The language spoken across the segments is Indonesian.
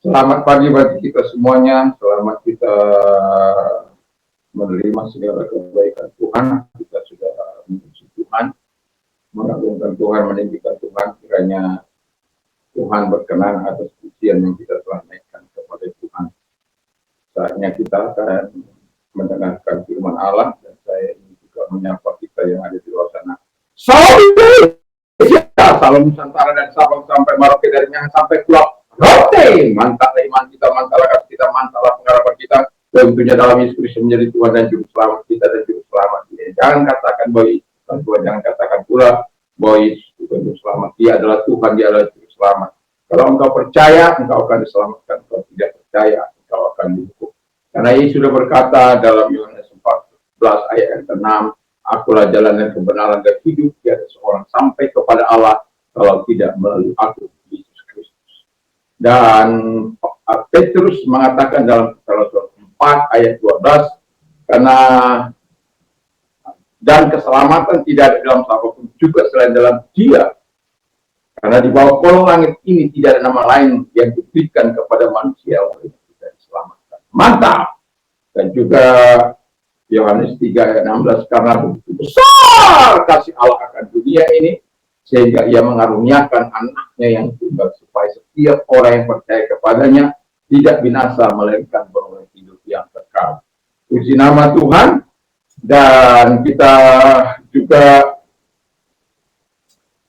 Selamat pagi bagi kita semuanya. Selamat kita menerima segala kebaikan Tuhan. Kita sudah memuji Tuhan, mengagungkan Tuhan, meninggikan Tuhan. Kiranya Tuhan berkenan atas pujian yang kita telah naikkan kepada Tuhan. Saatnya kita akan mendengarkan firman Allah, dan saya ingin juga menyapa kita yang ada di luar sana. Salam Indonesia, salam Nusantara, dan salam sampai Merauke, dari Minang sampai Pulau Rote. Mantaplah iman kita, mantaplah kasih kita, mantaplah pengharapan kita. Tentunya dalam Yesus Kristus menjadi Tuhan dan Juru Selamat kita dan Juru Selamat dia. Jangan katakan bahwa Tuhan, jangan katakan pula bahwa Yesus bukan Juru Selamat. Dia adalah Tuhan, dia adalah Juru Selamat. Kalau engkau percaya, engkau akan diselamatkan. Kalau tidak percaya, engkau akan dihukum. Karena Yesus sudah berkata dalam Yohanes 14 ayat yang ke-6, Akulah jalan dan kebenaran dan hidup. Tiada seorang sampai kepada Allah kalau tidak melalui aku, Yesus Kristus. Dan Petrus mengatakan dalam Kolose 4 ayat 12, karena dan keselamatan tidak ada dalam siapapun juga selain dalam Dia. Karena di bawah kolong langit ini tidak ada nama lain yang diberikan kepada manusia oleh kita diselamatkan. Mantap. Dan juga Yohanes 3 ayat 16, karena begitu besar kasih Allah akan dunia ini, sehingga ia mengaruniakan anaknya yang tunggal, supaya setiap orang yang percaya kepadanya tidak binasa, melainkan beroleh hidup yang kekal. Puji nama Tuhan. Dan kita juga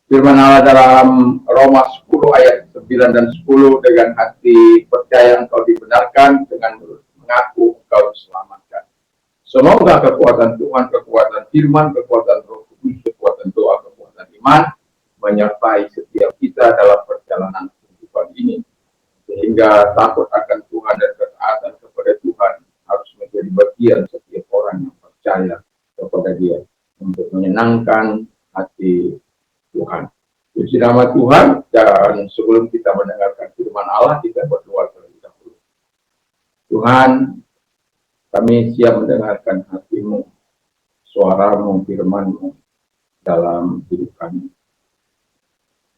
firman Allah dalam Roma 10 ayat 9 dan 10, dengan hati percaya engkau dibenarkan, dengan mulut mengaku engkau diselamatkan. Semoga kekuatan Tuhan, kekuatan firman, kekuatan Roh Kudus, kekuatan doa, kekuatan iman menyertai setiap kita dalam perjalanan kehidupan ini, sehingga takut akan Tuhan dan ketaatan kepada Tuhan harus menjadi bagian setiap orang yang percaya kepada Dia, untuk menyenangkan hati Tuhan. Puji nama Tuhan. Dan sebelum kita mendengarkan firman Allah, kita berdoa terlebih dahulu. Tuhan, kami siap mendengarkan hati-Mu, suara-Mu, firman-Mu dalam hidup kami.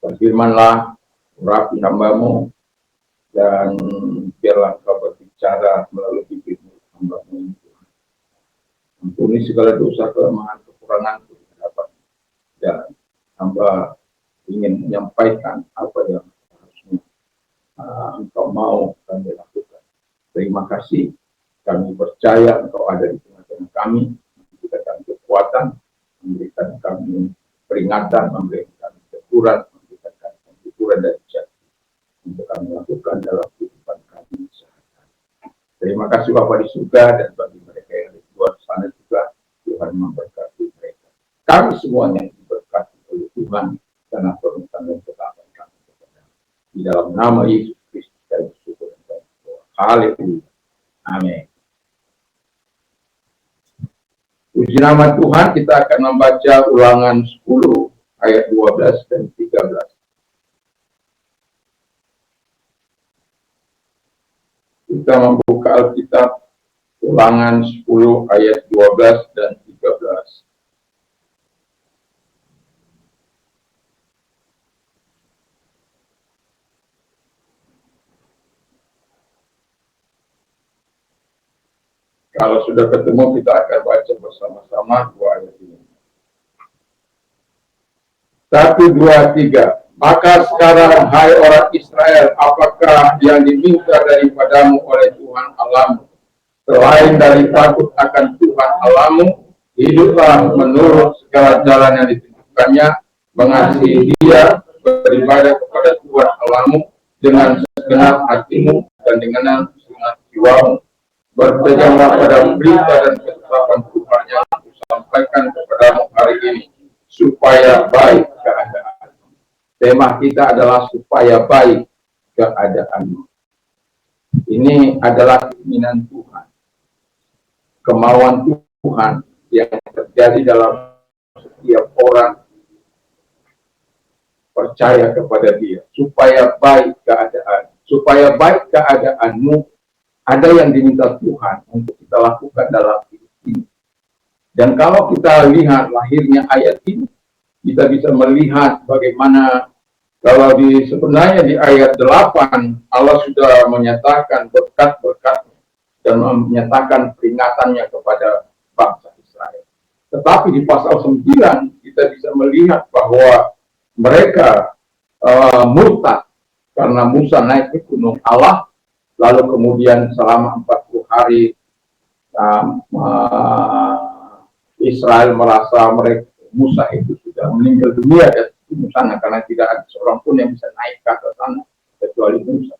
Berfirmanlah, urapi hamba-Mu, dan biarlah Engkau berbicara melalui bibir-Mu, hamba-Mu ini, Tuhan. Ampuni segala dosa, kelemahan, kekurangan-Ku di hadapan, dan hamba ingin menyampaikan apa yang harusnya Engkau mau kami lakukan. Terima kasih. Kami percaya Engkau ada di tengah-tengah kami, memberikan kekuatan, memberikan kami peringatan, memberikan teguran, memberikan kami hiburan dan jati untuk kami lakukan dalam kehidupan kami sehari-hari. Terima kasih Bapa di surga, dan bagi mereka yang di luar sana juga, Tuhan memberkati mereka. Kami semuanya diberkati oleh Tuhan karena permintaan dan ketaatan kami kepada di dalam nama Yesus Kristus kami bersyukur dan kami berdoa. Haleluya. Amin. Puji nama Tuhan. Kita akan membaca Ulangan 10 ayat 12 dan 13. Kita membuka Alkitab Ulangan 10 ayat 12 dan 13. Kalau sudah ketemu, kita akan baca bersama-sama dua ayat ini. 1, 2, 3. Maka sekarang, hai orang Israel, apakah yang diminta daripadamu oleh Tuhan Allahmu, selain dari takut akan Tuhan Allahmu, hiduplah menurut segala jalan yang ditunjukkannya, mengasihi Dia, beribadah kepada Tuhan Allahmu dengan segenap hatimu dan dengan segenap jiwamu. Berpeganglah pada berita dan ketetapan Tuhan yang aku sampaikan kepadamu hari ini, supaya baik keadaan. Tema kita adalah supaya baik keadaanmu. Ini adalah keinginan Tuhan, kemauan Tuhan yang terjadi dalam setiap orang percaya kepada Dia, supaya baik keadaan. Supaya baik keadaanmu, ada yang diminta Tuhan untuk kita lakukan dalam hidup ini. Dan kalau kita lihat lahirnya ayat ini, kita bisa melihat bagaimana Kalau sebenarnya di ayat 8 Allah sudah menyatakan berkat-berkatnya dan menyatakan peringatannya kepada bangsa Israel. Tetapi di pasal 9 kita bisa melihat bahwa mereka murtad karena Musa naik ke gunung Allah, lalu kemudian selama 40 hari Israel merasa Musa itu sudah meninggal dunia di sana karena tidak ada seorang pun yang bisa naik ke atas sana kecuali Musa.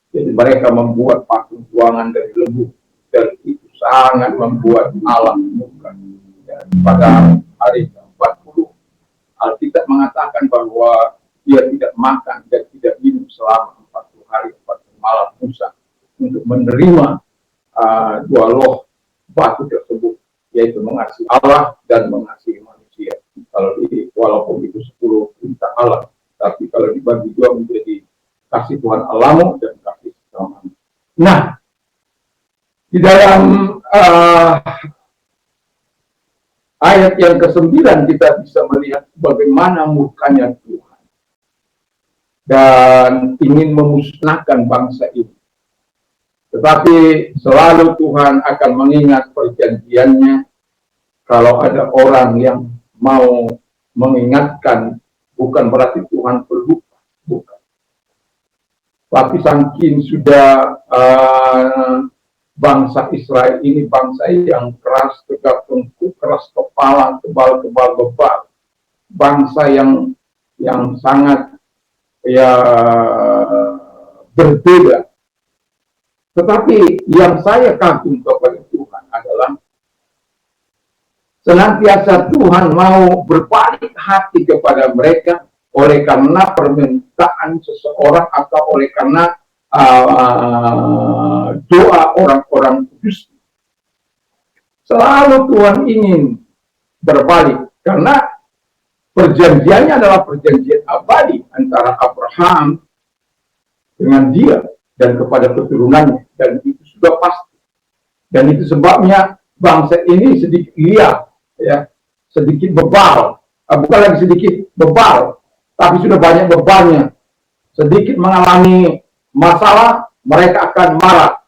Jadi mereka membuat patung tuangan dari lembu dan itu sangat membuat Allah murka. Pada hari ke-40 Alkitab mengatakan bahwa dia tidak makan dan tidak minum selama 40 hari 40 malam Musa untuk menerima dua loh batu tersebut, yaitu mengasihi Allah dan mengasihi manusia. Walaupun itu 10 perintah Allah, tapi kalau dibagi dua menjadi kasih Tuhan Allahmu dan kasih sesamamu. Nah, di dalam ayat yang ke-9 kita bisa melihat bagaimana murkanya Tuhan dan ingin memusnahkan bangsa ini. Tetapi selalu Tuhan akan mengingat perjanjiannya. Kalau ada orang yang mau mengingatkan, bukan berarti Tuhan berlupa, bukan. Tapi saking sudah bangsa Israel ini bangsa yang keras, tegak tengkuk, keras kepala, tebal-tebal bebal, bangsa yang sangat berbeda. Tetapi yang saya kagum kepada Tuhan adalah senantiasa Tuhan mau berbalik hati kepada mereka oleh karena permintaan seseorang atau oleh karena doa orang-orang kudus. Selalu Tuhan ingin berbalik karena perjanjiannya adalah perjanjian abadi antara Abraham dengan dia dan kepada keturunannya, dan itu sudah pasti. Dan itu sebabnya bangsa ini sedikit liar, ya, sedikit bebal, bukan lagi sedikit bebal, tapi sudah banyak bebannya. Sedikit mengalami masalah, mereka akan marah,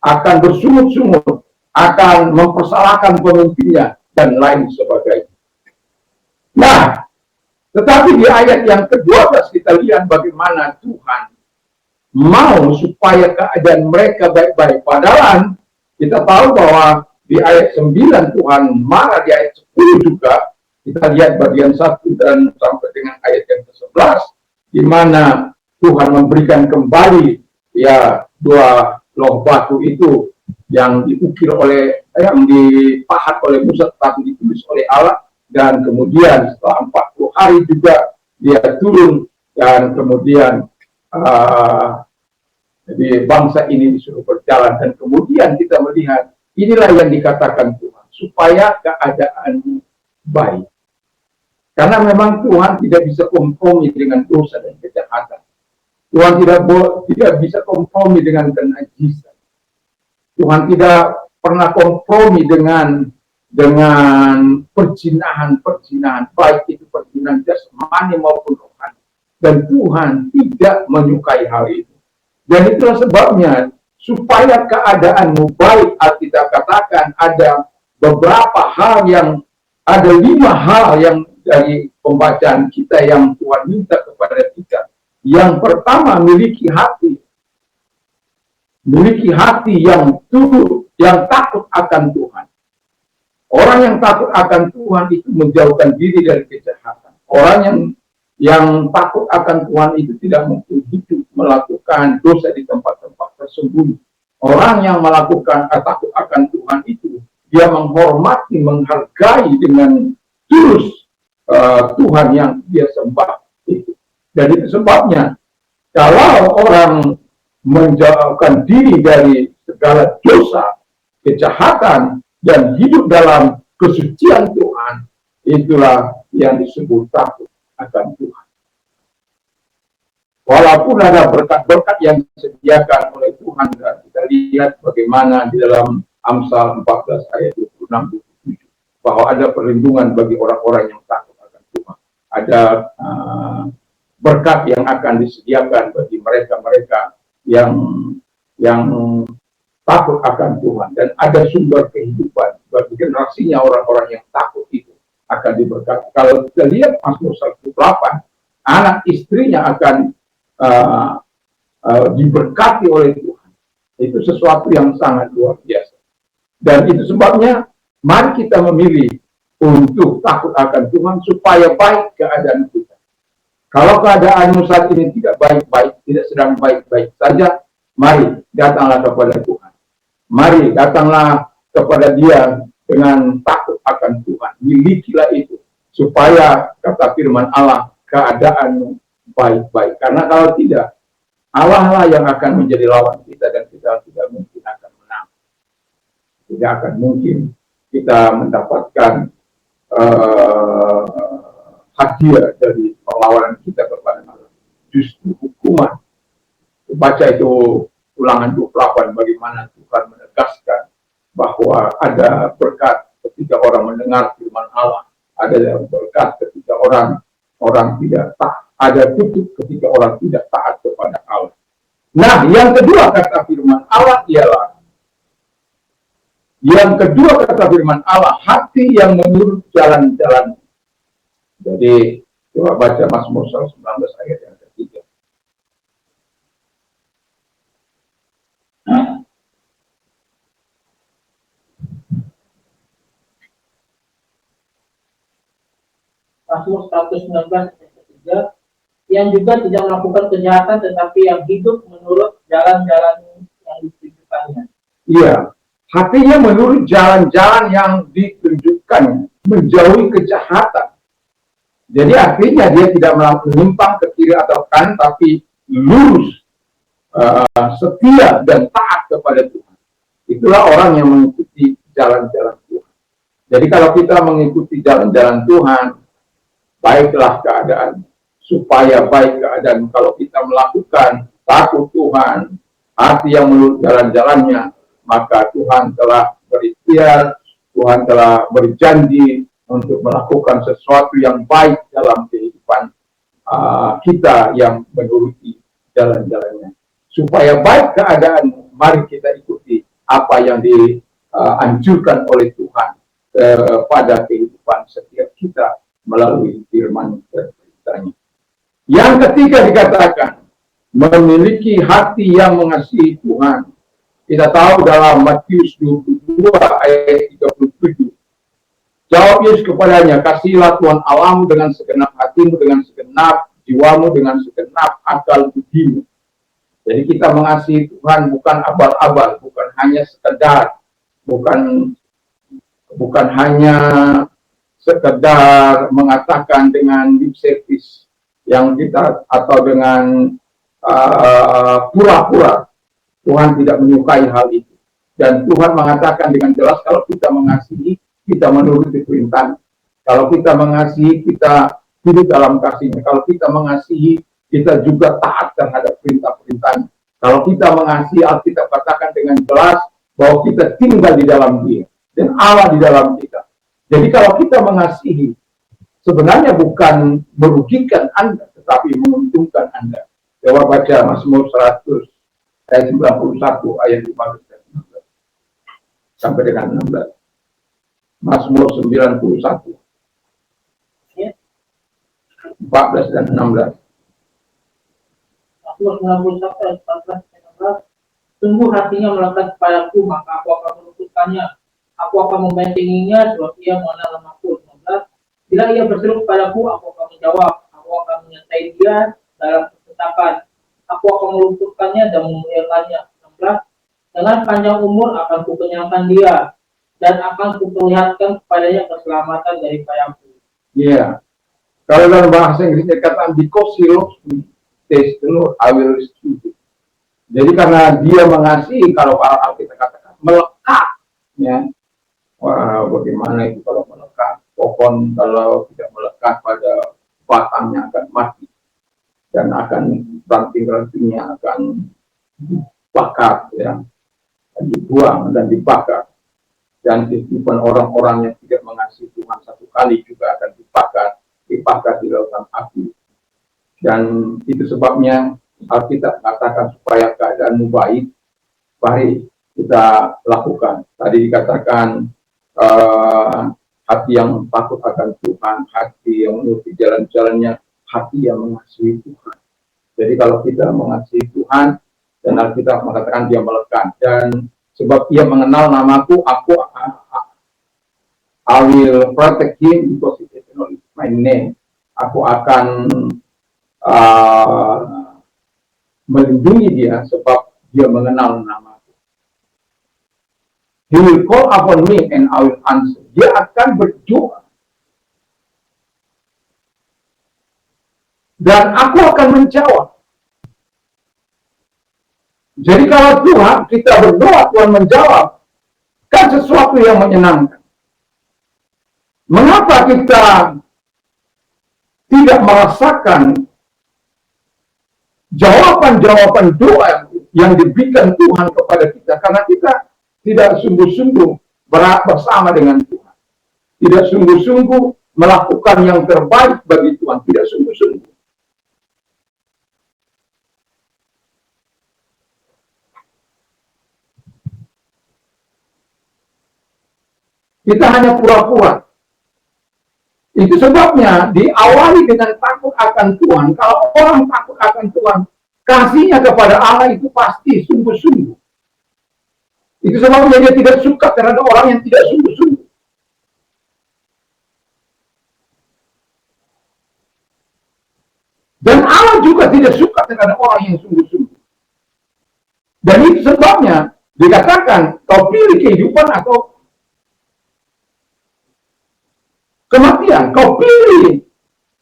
akan bersungut-sungut, akan mempersalahkan pemimpinnya, dan lain sebagainya. Nah, tetapi di ayat yang ke-12 kita lihat bagaimana Tuhan mau supaya keadaan mereka baik-baik. Padahal kita tahu bahwa di ayat 9 Tuhan marah, di ayat 10 juga kita lihat bagian 1 dan sampai dengan ayat yang ke-11 di mana Tuhan memberikan kembali dua loh batu itu yang diukir oleh yang dipahat oleh Musa tetapi ditulis oleh Allah, dan kemudian setelah 40 hari juga dia turun dan kemudian jadi bangsa ini disuruh berjalan, dan kemudian kita melihat inilah yang dikatakan Tuhan supaya keadaan baik. Karena memang Tuhan tidak bisa kompromi dengan dosa dan kejahatan. Tuhan tidak bisa kompromi dengan kenajisan. Tuhan tidak pernah kompromi dengan perzinahan, baik itu perzinahan jasmani maupun rohani. Dan Tuhan tidak menyukai hal itu. Dan itulah sebabnya supaya keadaanmu baik, Alkitab katakan ada beberapa hal ada 5 hal yang dari pembacaan kita yang Tuhan minta kepada kita. Yang pertama, miliki hati yang tunduk, yang takut akan Tuhan. Orang yang takut akan Tuhan itu menjauhkan diri dari kejahatan. Orang yang takut akan Tuhan itu tidak mungkin hidup melakukan dosa di tempat-tempat tersembunyi. Orang yang melakukan takut akan Tuhan itu, dia menghormati, menghargai dengan tulus Tuhan yang dia sembah itu. Dan itu sebabnya kalau orang menjauhkan diri dari segala dosa, kejahatan, dan hidup dalam kesucian Tuhan, itulah yang disebut takut akan Tuhan. Walaupun ada berkat-berkat yang disediakan oleh Tuhan, dan kita lihat bagaimana di dalam Amsal 14 ayat 26-27 bahwa ada perlindungan bagi orang-orang yang takut akan Tuhan. Ada berkat yang akan disediakan bagi mereka-mereka yang takut akan Tuhan, dan ada sumber kehidupan bagi generasinya orang-orang yang takut itu akan diberkati. Kalau kita lihat Mazmur 108, anak istrinya akan diberkati oleh Tuhan. Itu sesuatu yang sangat luar biasa. Dan itu sebabnya mari kita memilih untuk takut akan Tuhan supaya baik keadaan kita. Kalau keadaanmu saat ini tidak baik-baik, tidak sedang baik-baik saja, mari datanglah kepada Tuhan. Mari datanglah kepada Dia dengan takut akan Tuhan. Milikilah itu, supaya kata firman Allah, keadaanmu baik-baik. Karena kalau tidak, Allah lah yang akan menjadi lawan kita, dan kita tidak mungkin akan menang. Tidak akan mungkin kita mendapatkan hadiah dari perlawanan kita kepada Allah. Justru hukuman. Baca itu Ulangan 28, bagaimana Tuhan menegaskan bahwa ada berkat ketika orang mendengar firman Allah, ada berkat ketika orang tidak taat, ada kutuk ketika orang tidak taat kepada Allah. Nah, yang kedua kata firman Allah ialah, hati yang menurut jalan-jalan. Jadi, coba baca Mazmur 119 ayat yang ketiga. Mazmur 119 ayat ketiga, yang juga tidak melakukan kejahatan, tetapi yang hidup menurut jalan-jalan yang ditunjukkannya. Iya, hatinya menurut jalan-jalan yang ditunjukkan, menjauhi kejahatan. Jadi artinya dia tidak menyimpang ke kiri atau kanan, tapi lurus, setia dan taat kepada Tuhan. Itulah orang yang mengikuti jalan-jalan Tuhan. Jadi kalau kita mengikuti jalan-jalan Tuhan, baiklah keadaan. Supaya baik keadaan, kalau kita melakukan takut Tuhan, hati yang menurut jalan-jalannya, maka Tuhan telah berikhtiar, Tuhan telah berjanji untuk melakukan sesuatu yang baik dalam kehidupan kita yang menuruti jalan-jalannya. Supaya baik keadaan, mari kita ikuti apa yang dianjurkan oleh Tuhan pada kehidupan setiap kita melalui firman dan perintahnya. Yang ketiga dikatakan, memiliki hati yang mengasihi Tuhan. Kita tahu dalam Matius 22 ayat 37, jawab Yesus kepadanya, kasihilah Tuhan Allahmu dengan segenap hatimu, dengan segenap jiwamu, dengan segenap akal budimu. Jadi kita mengasihi Tuhan bukan abal-abal, bukan hanya sekedar, bukan hanya sekedar mengatakan dengan lip service yang kita, atau dengan pura-pura. Tuhan tidak menyukai hal itu. Dan Tuhan mengatakan dengan jelas, kalau kita mengasihi, kita menuruti perintah. Kalau kita mengasihi, kita hidup dalam kasih-Nya. Kalau kita mengasihi, kita juga taat terhadap perintah-perintahnya. Kalau kita mengasihi, Alkitab katakan dengan jelas bahwa kita tinggal di dalam Dia dan Allah di dalam kita. Jadi kalau kita mengasihi, sebenarnya bukan merugikan Anda, tetapi menguntungkan Anda. Coba baca Mazmur 100 ayat 91 ayat 15 dan 16 sampai dengan 16. Mazmur 91 14 dan 16. Mazmur 91 ayat 14 dan 16. Sungguh hatinya melekat kepadaku, maka aku akan menuntutkannya. Aku akan membentenginya sebab ia mengenal namaku. 15. Bila ia berseru kepadaku, aku akan menjawab. Aku akan menyertai dia dalam ketetapan. Aku akan melumpuhkannya dan memuliakannya. 16. Dengan panjang umur akan kukenyangkan dia, dan akan kuperlihatkan kepadanya keselamatan daripadaku. Iya. Kalau dalam bahasa Inggris dikatakan, because he loves me, taste the Lord, I will restore you. Jadi karena dia mengasihi, kalau kita katakan melekat, ya. Wah, bagaimana itu kalau melekat? Pohon kalau tidak melekat pada batangnya akan mati, dan akan ranting-rantingnya akan dibakar, ya, dibuang dan dibakar. Dan kehidupan orang-orang yang tidak mengasihi Tuhan satu kali juga akan dibakar di lautan api. Dan itu sebabnya Alkitab katakan supaya keadaanmu baik, mari kita lakukan. Tadi dikatakan hati yang takut akan Tuhan, hati yang menuruti jalan-jalannya, hati yang mengasihi Tuhan. Jadi kalau kita mengasihi Tuhan, dan Alkitab mengatakan dia melekat, dan sebab ia mengenal namaku, I will protect him because he knows my name. Aku akan melindungi dia sebab dia mengenal namaku. He will call upon me and I will answer. Dia akan berdoa dan aku akan menjawab. Jadi kalau Tuhan kita berdoa, Tuhan menjawab, kan sesuatu yang menyenangkan. Mengapa kita tidak merasakan jawaban-jawaban doa yang diberikan Tuhan kepada kita? Karena kita tidak sungguh-sungguh bersama dengan Tuhan. Tidak sungguh-sungguh melakukan yang terbaik bagi Tuhan. Tidak sungguh-sungguh. Kita hanya pura-pura. Itu sebabnya diawali dengan takut akan Tuhan. Kalau orang takut akan Tuhan, kasihnya kepada Allah itu pasti sungguh-sungguh. Itu sebabnya dia tidak suka terhadap orang yang tidak sungguh-sungguh. Dan Allah juga tidak suka terhadap orang yang sungguh-sungguh. Dan itu sebabnya dikatakan, kau pilih kehidupan atau kematian, kau pilih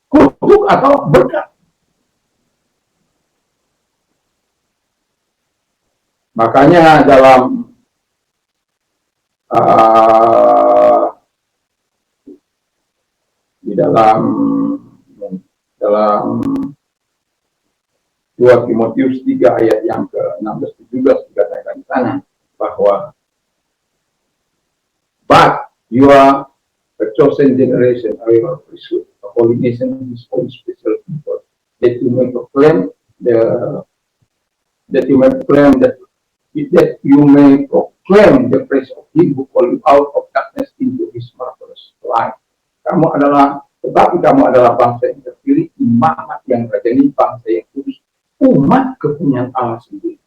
kutuk atau berkat. Makanya dalam dalam 2 Timotius 3 ayat yang ke-16-17 dikatakan di sana bahwa but you are a chosen generation, a royal priesthood, a holy nation, his own special people, that you may proclaim the praise of him who called you out of darkness into his marvelous light. Tetapi kamu adalah bangsa yang terpilih, imamat yang rajani, bangsa yang kudus, umat kepunyaan Allah sendiri.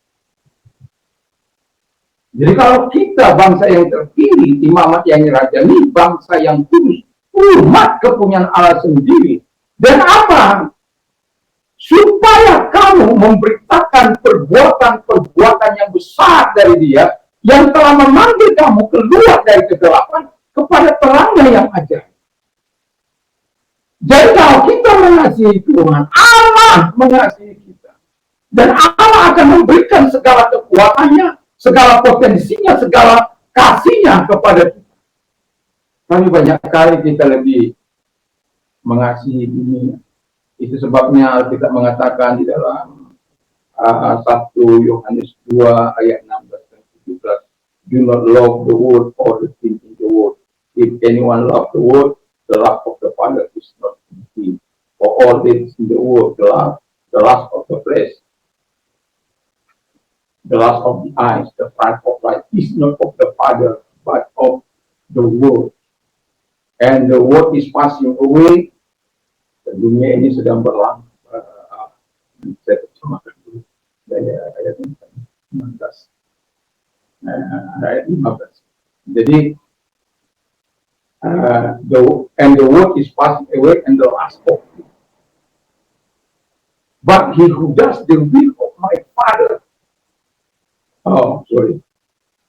Jadi kalau kita bangsa yang terpilih, imamat yang rajani, bangsa yang kudus, umat kepunyaan Allah sendiri. Dan apa? Supaya kamu memberitakan perbuatan-perbuatan yang besar dari Dia, yang telah memanggil kamu keluar dari kegelapan kepada terangnya yang ajaib. Jadi kalau kita mengasihi Tuhan, Allah mengasihi kita. Dan Allah akan memberikan segala kekuatannya, segala potensinya, segala kasihnya kepada kita. Tapi banyak kali kita lebih mengasihi dunia. Itu sebabnya kita mengatakan di dalam 1 Yohanes 2 ayat 16 dan 17, do not love the world or the things in the world. If anyone love the world, the love of the Father is not in him. For all that is in the world, the lust of the flesh, the lust of the eyes, the pride of life is not of the Father, but of the world. And the world is passing away. Dan dunia ini sedang berlalu. Saya terjemahkan dulu dari ayat 15. Ayat 15. Jadi, the world is passing away and the lust of it. But he who does the will of my Father,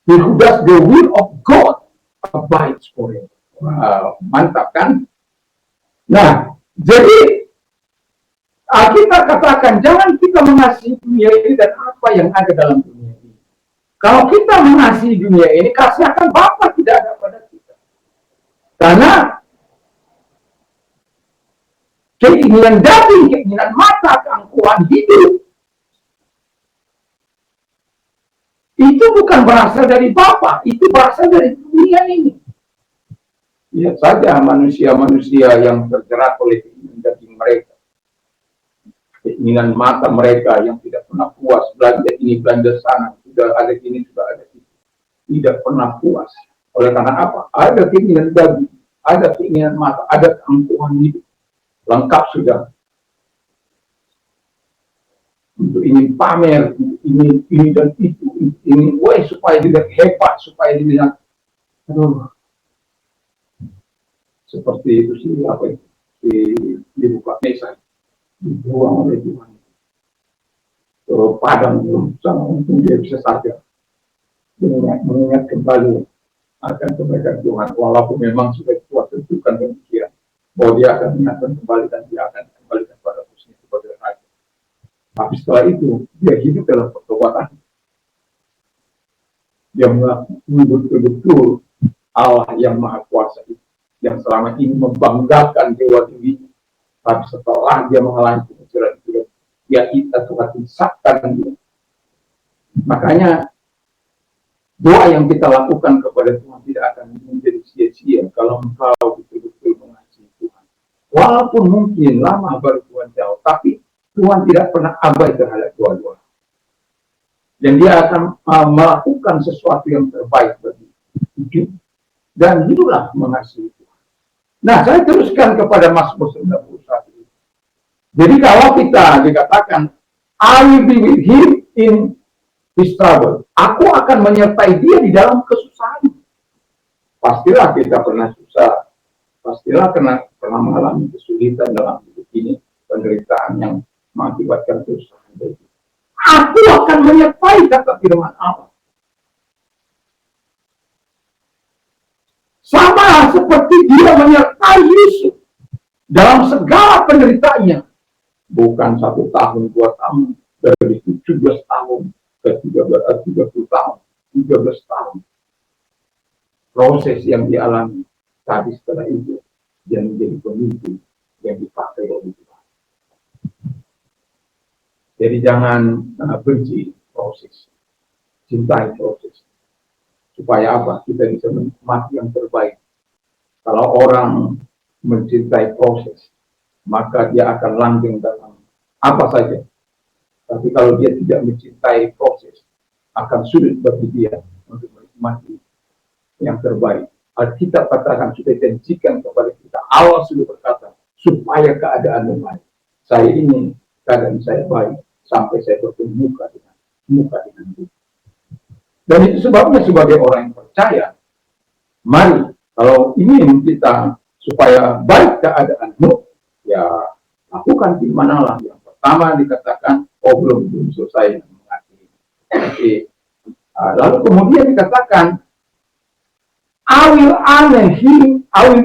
he who does the will of God abides forever. Wow, mantap kan? Nah, jadi kita katakan jangan kita mengasihi dunia ini dan apa yang ada dalam dunia ini. Kalau kita mengasihi dunia ini, kasih akan Bapa tidak ada pada kita. Karena keinginan daging, keinginan mata, keangkuhan hidup itu bukan berasal dari Bapa, itu berasal dari dunia ini. Lihat saja manusia-manusia yang terjerat oleh keinginan daging mereka. keinginan mata mereka yang tidak pernah puas, belanja ini, belanja sana, sudah ada ini, sudah ada itu, tidak pernah puas. Oleh karena apa? Ada keinginan daging, ada keinginan mata, ada keangkuhan hidup, lengkap sudah. Untuk ingin pamer, ini dan itu, ini, supaya dilihat hebat, supaya dilihat, aduh, seperti itu sih, apa itu, dibuka mesa, dibuang oleh Tuhan. Padang sama untuk dia bisa saja mengingat kembali akan kebaikan Tuhan, walaupun memang sudah Tuhan tentukan demikian bahwa dia akan mengingatkan kembali dan dia akan kembalikan pada posisi sebagai raja. Tapi setelah itu dia hidup dalam pertobatan, dia mengakui betul-betul Allah yang Maha Kuasa itu, yang selama ini membanggakan dewa dirinya. Tapi setelah dia mengalami kemunculan itu, dia Tuhan insafkan dia. Makanya doa yang kita lakukan kepada Tuhan tidak akan menjadi sia-sia kalau engkau betul-betul mengasihi Tuhan. Walaupun mungkin lama baru Tuhan jauh, tapi Tuhan tidak pernah abai terhadap doa-doa. Dan dia akan melakukan sesuatu yang terbaik bagi hidup. Dan hiduplah mengasihi Tuhan. Nah, saya teruskan kepada Mazmur 91. Jadi kalau kita dikatakan, I will be with him in his trouble. Aku akan menyertai dia di dalam kesusahan. Pastilah kita pernah susah. Pastilah pernah mengalami kesulitan dalam hidup ini. Penderitaan yang mengakibatkan kesusahan. Aku akan menyertai, kata firman Allah. Sama seperti dia menyertai Yusuf dalam segala penderitaannya. Bukan 1 tahun, 2 tahun, dari 17 tahun ke 30 tahun, 13 tahun. Proses yang dialami, tapi setelah itu dia menjadi pemimpin yang dipakai oleh Tuhan. Jadi jangan benci proses, cintai proses. Supaya apa? Kita bisa menikmati yang terbaik. Kalau orang mencintai proses, maka dia akan langgeng dalam apa saja. Tapi kalau dia tidak mencintai proses, akan sulit bagi dia untuk menikmati yang terbaik. Alkitab katakan, sudah janjikan kepada kita, Allah sudah berkata, supaya keadaan baik. Saya ingin keadaan saya baik, sampai saya bertemu muka dengan dia. Dan itu sebabnya sebagai orang yang percaya, mari kalau ingin kita supaya baik keadaanmu, ya lakukan firman Allah. Yang pertama dikatakan, belum selesai mengasihi. Lalu kemudian dikatakan, I will honor him, I will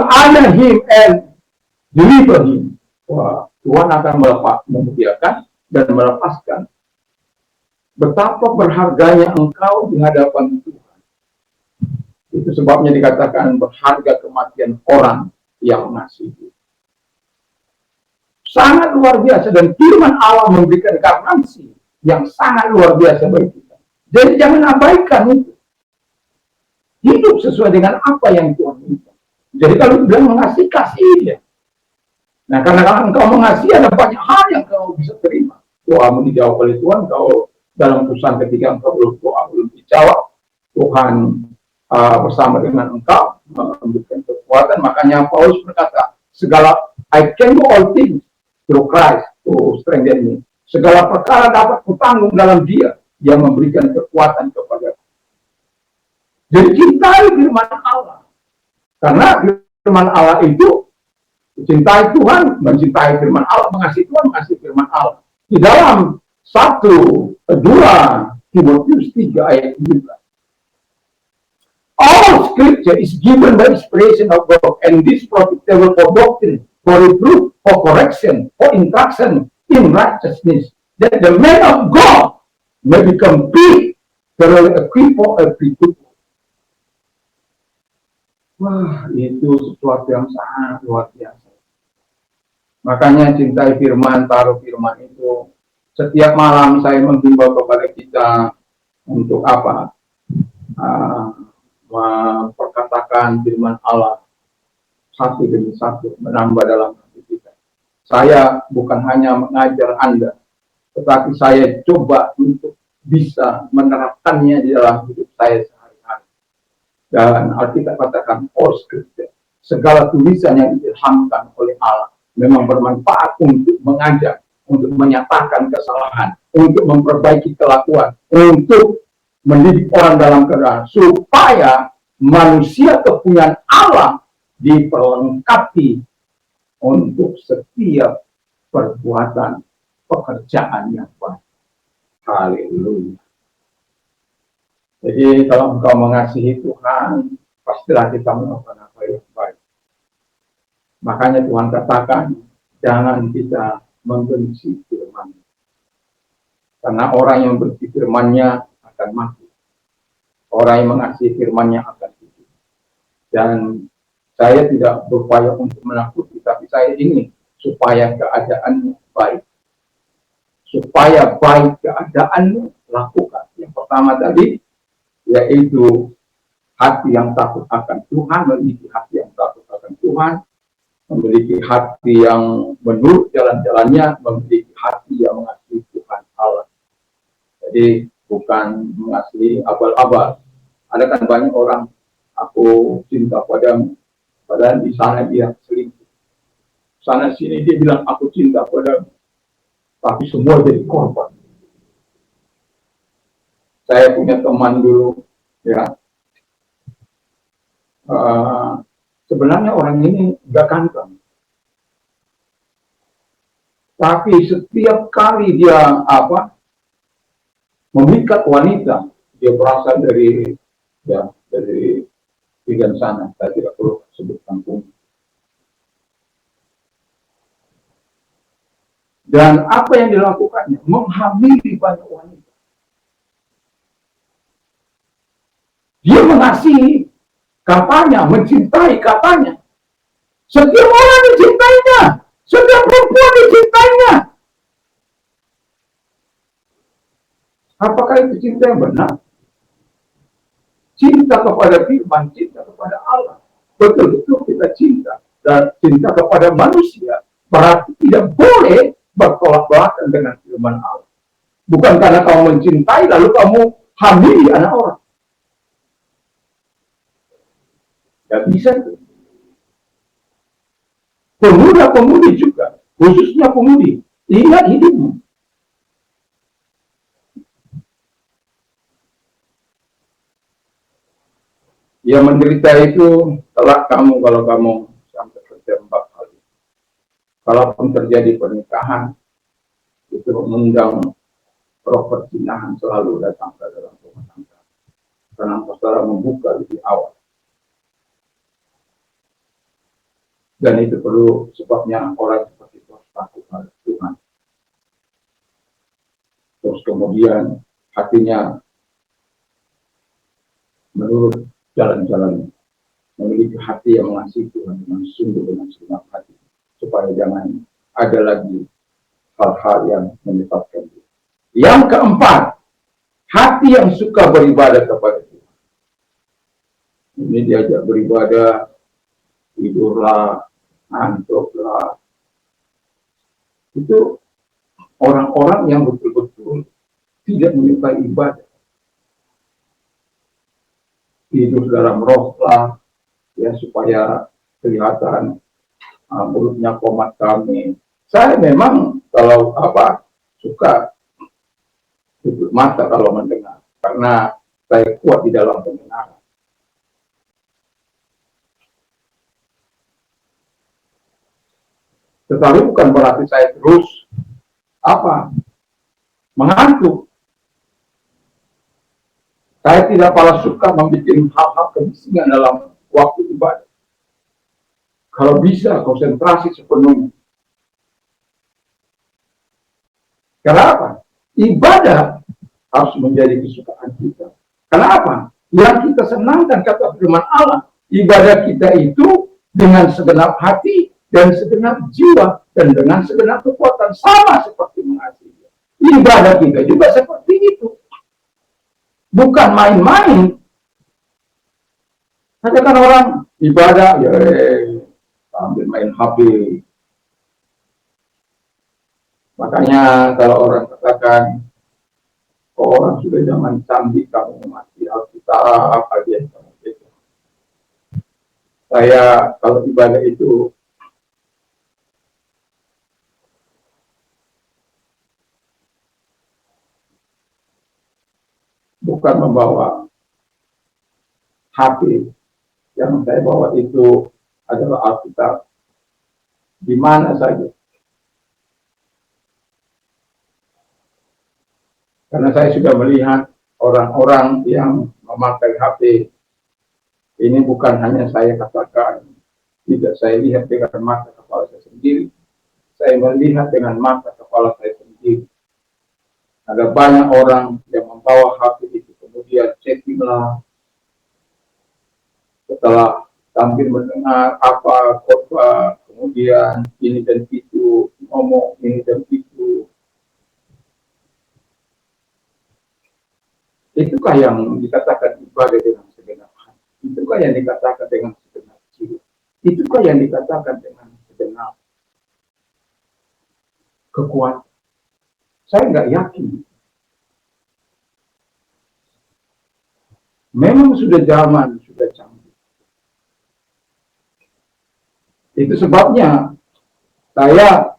honor him and deliver him. Wah, Tuhan akan memuliakan dan melepaskan. Betapa berharganya engkau di hadapan Tuhan. Itu sebabnya dikatakan berharga kematian orang yang mengasihi. Sangat luar biasa, dan firman Allah memberikan garansi yang sangat luar biasa bagi kita. Jadi jangan abaikan itu. Hidup sesuai dengan apa yang Tuhan minta. Jadi kalau bilang mengasihi, kasih dia. Nah, karena kalau engkau mengasihi, ada banyak hal yang kau bisa terima. Doamu dijawab oleh Tuhan, kau dalam urusan ketika engkau belum dijawab, Tuhan bersama dengan engkau memberikan kekuatan. Makanya Paulus berkata, I can do all things through Christ to strengthen me. Segala perkara dapat kutanggung dalam Dia yang memberikan kekuatan kepada. Jadi cintai firman Allah. Karena firman Allah itu cintai Tuhan, mencintai firman Allah, mengasihi Tuhan, mengasihi firman Allah. Di dalam 1-2 Timotius 3 ayat 17. All scripture is given by inspiration of God, and this profitable for doctrine, for reproof, for correction, for instruction in righteousness, that the man of God may become complete, thoroughly equipped for every good work. Wah, itu sesuatu yang sangat luar biasa. Makanya cintai firman, taruh firman itu. Setiap malam saya menghimbau kepada kita untuk apa? Memperkatakan firman Allah satu demi satu menambah dalam hati kita. Saya bukan hanya mengajar Anda, tetapi saya coba untuk bisa menerapkannya di dalam hidup saya sehari-hari. Dan Alkitab katakan, all scripture, segala tulisan yang diilhamkan oleh Allah memang bermanfaat untuk mengajar, untuk menyatakan kesalahan, untuk memperbaiki kelakuan, untuk mendidik orang dalam kebenaran, supaya manusia kepunyaan Allah diperlengkapi untuk setiap perbuatan pekerjaan yang baik. Haleluya. Jadi kalau engkau mengasihi Tuhan, pastilah kita melakukan apa yang baik. Makanya Tuhan katakan, jangan kita membenci firman. Karena orang yang benci firman-Nya akan mati. Orang yang mengasihi firman-Nya akan hidup. Dan saya tidak berupaya untuk menakuti, tapi saya ingin supaya keadaannya baik. Supaya baik keadaannya, lakukan. Yang pertama tadi, yaitu hati yang takut akan Tuhan, memiliki hati yang takut akan Tuhan, memiliki hati yang menurut jalan-jalannya, memiliki hati yang mengasihi Tuhan Allah. Jadi bukan mengasihi abal-abal. Ada kan banyak orang, aku cinta padamu, padahal di sana dia selingkuh. Sana sini dia bilang aku cinta padamu, tapi semua jadi korban. Saya punya teman dulu, ya. Sebenarnya orang ini gak ganteng, tapi setiap kali dia memikat wanita, dia berasal dari bagian sana. Saya tidak perlu sebut kampung. Dan apa yang dilakukannya? Menghamili banyak wanita. Dia mengasihi katanya, mencintai katanya. Setiap orang dicintainya, setiap perempuan dicintainya. Apakah itu cinta yang benar? Cinta kepada firman, cinta kepada Allah. Betul-betul kita cinta. Dan cinta kepada manusia berarti tidak boleh bertolak belakang dengan firman Allah. Bukan karena kamu mencintai lalu kamu hamili anak orang. Tidak bisa. Pemuda-pemudi juga, khususnya pemudi, ingat hidupmu. Yang menderita itu telah kamu kalau kamu sampai tertembak kali. Kalaupun terjadi pernikahan, itu mengundang roh perzinahan selalu datang ke dalam rumah tangga. Karena saudara membuka lebih awal. Dan itu perlu sebabnya orang seperti itu harus takut pada Tuhan. Terus kemudian hatinya menurut jalan-jalan, memiliki hati yang mengasihi Tuhan dengan sungguh, dengan segenap hati, supaya jangan ada lagi hal-hal yang menyesatkan dia. Yang keempat, hati yang suka beribadah kepada Tuhan. Ini diajak beribadah, tidurlah, ngantuklah. Itu orang-orang yang betul-betul tidak menyukai ibadah. Hidup dalam roh lah, ya supaya kelihatan mulutnya komat kami. Saya memang kalau suka tutup mata kalau mendengar, karena saya kuat di dalam pendengaran. Tetapi bukan berarti saya terus mengantuk. Saya tidak pernah suka membuat hal-hal kebisingan dalam waktu ibadah. Kalau bisa konsentrasi sepenuhnya. Kenapa? Ibadah harus menjadi kesukaan kita. Kenapa? Yang kita senangkan kata firman Allah, ibadah kita itu dengan segenap hati dan segenap jiwa dan dengan segenap kekuatan, sama seperti mengasihi. Ibadah kita juga seperti itu. Bukan main-main. Katakan orang ibadah, ya sambil main HP. Makanya kalau orang katakan, "Oh, orang sudah zaman canggih, kamu masih Alkitab aja." Saya kalau ibadah itu bukan membawa HP, yang saya bawa itu adalah Alkitab di mana saja. Karena saya sudah melihat orang-orang yang memakai HP ini, bukan hanya saya katakan, tidak, saya lihat dengan mata kepala saya sendiri. Saya melihat dengan mata kepala saya sendiri. Ada banyak orang yang membawa HP itu, kemudian chattinglah, setelah sambil mendengar apa khotbah, kemudian ini dan itu, ngomong ini dan itu. Itukah yang dikatakan ibadah dengan segenap hati? Itukah yang dikatakan dengan segenap jiwa? Itukah yang dikatakan dengan segenap kekuatan? Saya nggak yakin. Memang sudah zaman, sudah canggih. Itu sebabnya saya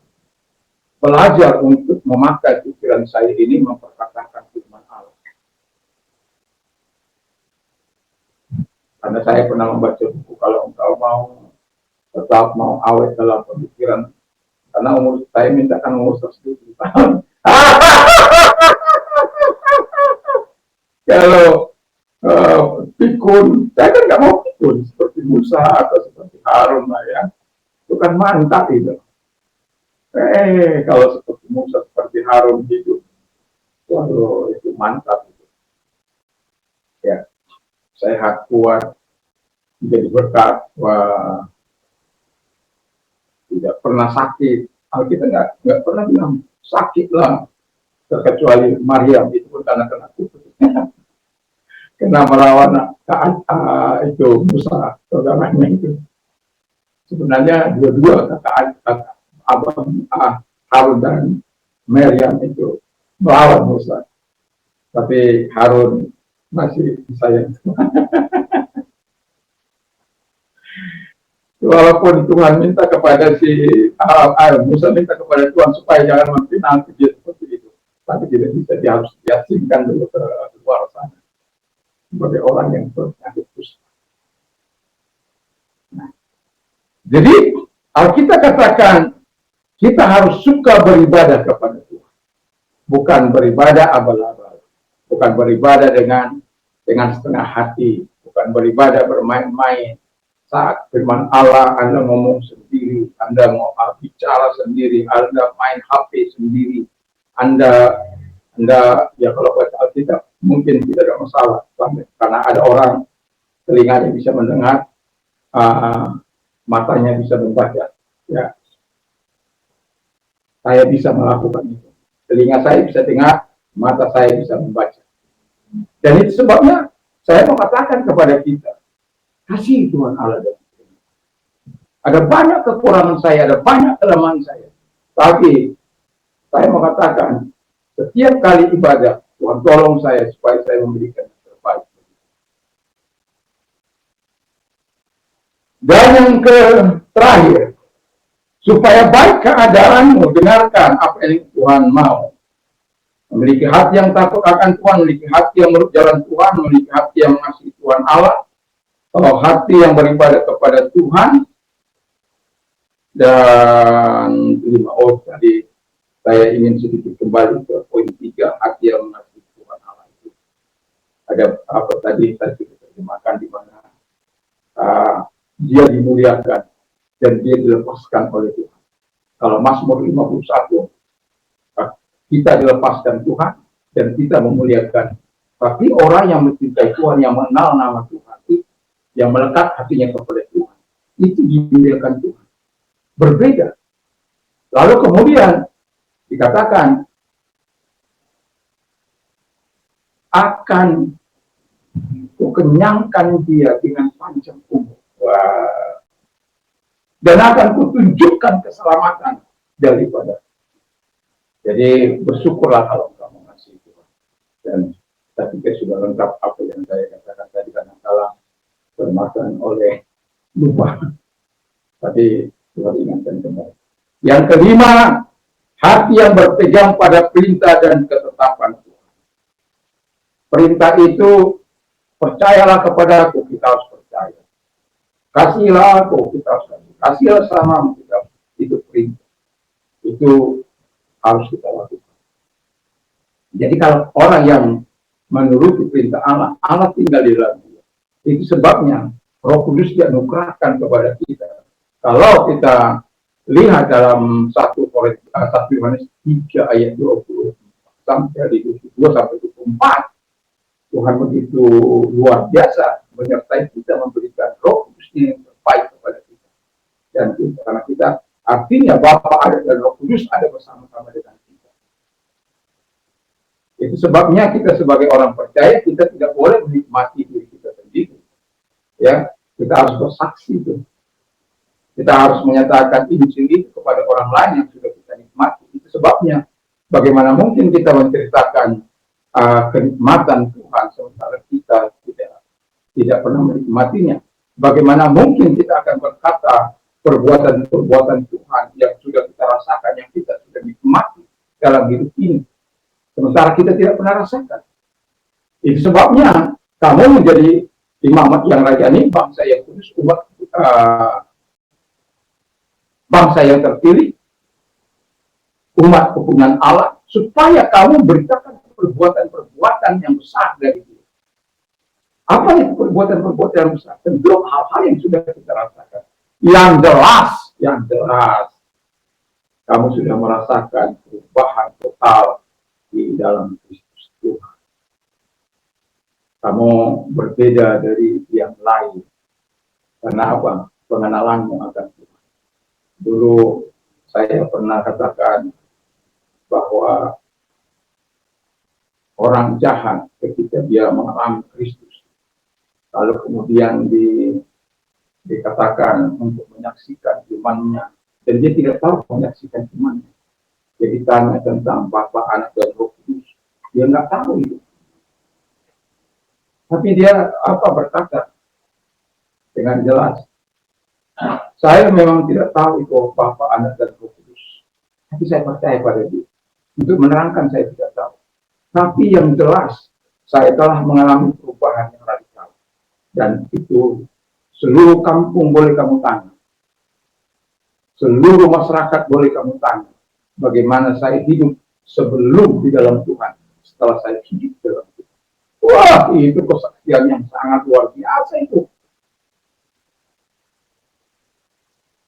belajar untuk memakai pikiran saya ini memperkatakan firman Allah. Karena saya pernah membaca buku, kalau engkau mau tetap mau awet dalam pemikiran, karena umur saya mintakan umur 107 tahun. Kalau pikun, saya kan nggak mau pikun seperti Musa atau seperti Harun lah ya. Itu kan mantap itu. Kalau seperti Musa, seperti Harun hidup, waduh, itu mantap itu. Ya, sehat, kuat, jadi berkat, wah, tidak pernah sakit. Kita nggak pernah bilang sakit lah, terkecuali Maryam, itu pun karena kena kutuk. Kena melawan itu Musa, saudaranya itu. Sebenarnya dua-dua kakak abang Harun dan Maryam itu melawan Musa, tapi Harun masih sayang. Walaupun Tuhan minta kepada Musa minta kepada Tuhan supaya jangan memfinansi dia seperti itu, tapi tidak bisa, dia harus diasingkan dulu ke luar sana sebagai orang yang berpenyakit kusta. Nah, jadi Alkitab katakan kita harus suka beribadah kepada Tuhan, bukan beribadah abal-abal, bukan beribadah dengan setengah hati, bukan beribadah bermain-main. Saat firman Allah, Anda ngomong sendiri, Anda mau bicara sendiri, Anda main HP sendiri, Anda ya kalau baca Alkitab mungkin tidak ada masalah, karena ada orang telinganya bisa mendengar, matanya bisa membaca. Ya, saya bisa melakukan itu. Telinga saya bisa dengar, mata saya bisa membaca. Dan itu sebabnya saya mau katakan kepada kita, kasih Tuhan Allah. Ada banyak kekurangan saya, ada banyak kelemahan saya. Tapi saya mau katakan, setiap kali ibadah, Tuhan tolong saya supaya saya memberikan yang terbaik. Dan yang terakhir, supaya baik keadaanmu, dengarkan apa yang Tuhan mau. Memiliki hati yang takut akan Tuhan, memiliki hati yang menurut jalan Tuhan, memiliki hati yang mengasihi Tuhan Allah. Kalau hati yang beribadah kepada Tuhan, dan tadi saya ingin sedikit kembali ke poin 3, hati yang mengasihi Tuhan Allah itu. Ada apa tadi saya terjemahkan di mana dia dimuliakan dan dia dilepaskan oleh Tuhan. Kalau Mazmur 51, kita dilepaskan Tuhan dan kita memuliakan. Tapi orang yang mencintai Tuhan, yang mengenal nama Tuhan, yang melekat hatinya kepada Tuhan, itu dimuliakan Tuhan. Berbeda. Lalu kemudian dikatakan akan kukenyangkan dia dengan panjang umur. Wah, dan akan kutunjukkan keselamatan daripada. Jadi bersyukurlah kalau kamu mengasihi Tuhan. Dan saya pikir sudah lengkap apa yang saya katakan tadi, karena salah termakan oleh lupa. Tapi Tuhan ingatkan kembali. Yang kelima, hati yang berpegang pada perintah dan ketetapan Tuhan. Perintah itu, percayalah kepada aku, kita harus percaya. Kasihlah aku, kita harus kasih. Kasihlah sama kita, itu perintah. Itu harus kita lakukan. Jadi kalau orang yang menuruti perintah Allah, Allah tinggal di dalam dia. Itu sebabnya Roh Kudus dianugerahkan kepada kita. Kalau kita lihat dalam 1 Yohanes 3 ayat 20 sampai 22 sampai 24, Tuhan begitu luar biasa menyertai kita, memberikan Roh Kudus yang terbaik kepada kita. Dan karena kita, artinya Bapa ada dan Roh Kudus ada bersama-sama dengan kita. Itu sebabnya kita sebagai orang percaya, kita tidak boleh menikmati diri kita sendiri. Ya, kita harus bersaksi itu. Kita harus menyatakan ini sendiri kepada orang lain yang sudah kita nikmati. Itu sebabnya bagaimana mungkin kita menceritakan kenikmatan Tuhan sementara kita tidak pernah menikmatinya. Bagaimana mungkin kita akan berkata perbuatan-perbuatan Tuhan yang sudah kita rasakan, yang kita sudah nikmati dalam hidup ini, sementara kita tidak pernah rasakan. Itu sebabnya kamu menjadi imamat yang rajani, bangsa yang kudus, umat bangsa yang terpilih, umat kepunyaan Allah, supaya kamu beritakan perbuatan-perbuatan yang besar dari dia. Apa itu perbuatan-perbuatan yang besar? Tentu hal-hal yang sudah kita rasakan. Yang jelas, kamu sudah merasakan perubahan total di dalam Kristus Tuhan. Kamu berbeda dari yang lain. Karena apa? Pengenalanmu akan Tuhan. Dulu saya pernah katakan bahwa orang jahat ketika dia mengalami Kristus, lalu kemudian dikatakan untuk menyaksikan imannya, dan dia tidak tahu menyaksikan imannya. Jadi tanya tentang Bapa, Anak, dan Roh Kudus, dia nggak tahu itu. Tapi dia berkata dengan jelas, saya memang tidak tahu itu Bapa, Anak, dan Roh Kudus, tapi saya percaya pada dia. Untuk menerangkan saya tidak tahu. Tapi yang jelas, saya telah mengalami perubahan yang radikal. Dan itu seluruh kampung boleh kamu tanya. Seluruh masyarakat boleh kamu tanya. Bagaimana saya hidup sebelum di dalam Tuhan, setelah saya hidup di dalam Tuhan. Wah, itu kesaksian yang sangat luar biasa itu.